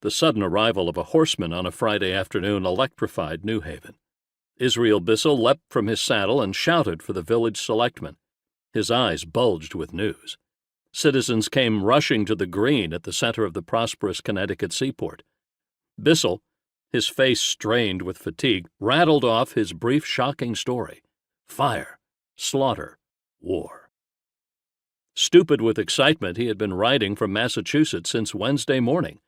The sudden arrival of a horseman on a Friday afternoon electrified New Haven. Israel Bissell leapt from his saddle and shouted for the village selectmen. His eyes bulged with news. Citizens came rushing to the green at the center of the prosperous Connecticut seaport. Bissell, his face strained with fatigue, rattled off his brief, shocking story. Fire, slaughter, war. Stupid with excitement, he had been riding from Massachusetts since Wednesday morning,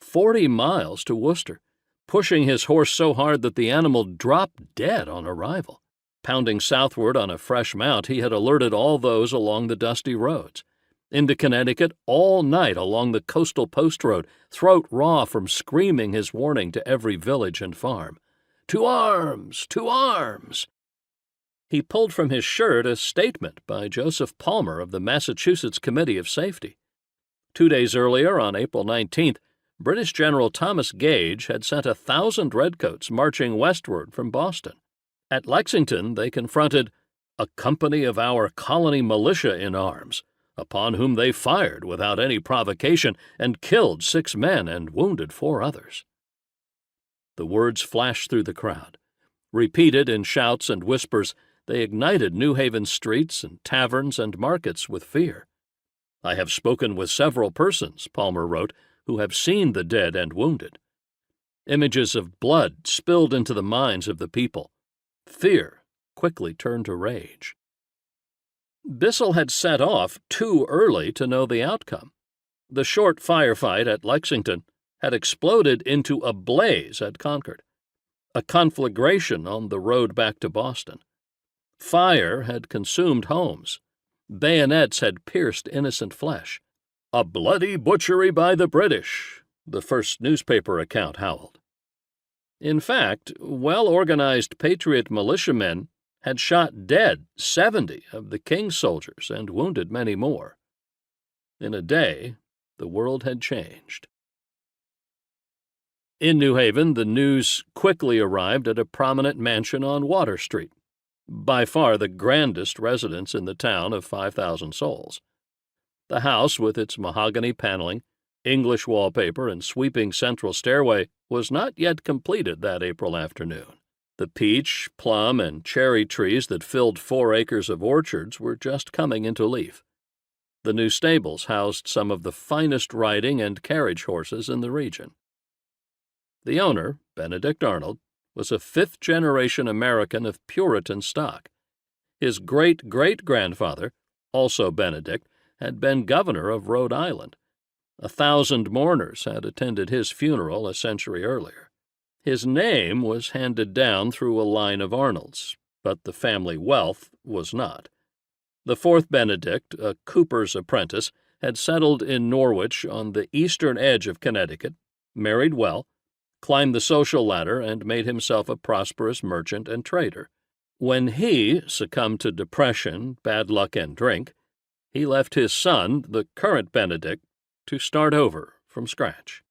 40 miles to Worcester, pushing his horse so hard that the animal dropped dead on arrival. Pounding southward on a fresh mount, he had alerted all those along the dusty roads. Into Connecticut all night along the coastal post road, throat raw from screaming his warning to every village and farm. To arms! To arms! He pulled from his shirt a statement by Joseph Palmer of the Massachusetts Committee of Safety. 2 days earlier, on April 19th, British General Thomas Gage had sent 1,000 redcoats marching westward from Boston. At Lexington, they confronted a company of our colony militia in arms, upon whom they fired without any provocation and killed 6 men and wounded 4 others. The words flashed through the crowd. Repeated in shouts and whispers, they ignited New Haven streets and taverns and markets with fear. I have spoken with several persons, Palmer wrote, who have seen the dead and wounded. Images of blood spilled into the minds of the people. Fear quickly turned to rage. Bissell had set off too early to know the outcome. The short firefight at Lexington had exploded into a blaze at Concord, a conflagration on the road back to Boston. Fire had consumed homes. Bayonets had pierced innocent flesh. A bloody butchery by the British, the first newspaper account howled. In fact, well-organized patriot militiamen had shot dead 70 of the King's soldiers and wounded many more. In a day, the world had changed. In New Haven, the news quickly arrived at a prominent mansion on Water Street, by far the grandest residence in the town of 5,000 souls. The house, with its mahogany paneling, English wallpaper, and sweeping central stairway, was not yet completed that April afternoon. The peach, plum, and cherry trees that filled 4 acres of orchards were just coming into leaf. The new stables housed some of the finest riding and carriage horses in the region. The owner, Benedict Arnold, was a 5th-generation American of Puritan stock. His great-great-grandfather, also Benedict, had been governor of Rhode Island. 1,000 mourners had attended his funeral a century earlier. His name was handed down through a line of Arnolds, but the family wealth was not. The 4th Benedict, a cooper's apprentice, had settled in Norwich on the eastern edge of Connecticut, married well, climbed the social ladder, and made himself a prosperous merchant and trader. When he succumbed to depression, bad luck, and drink, he left his son, the current Benedict, to start over from scratch.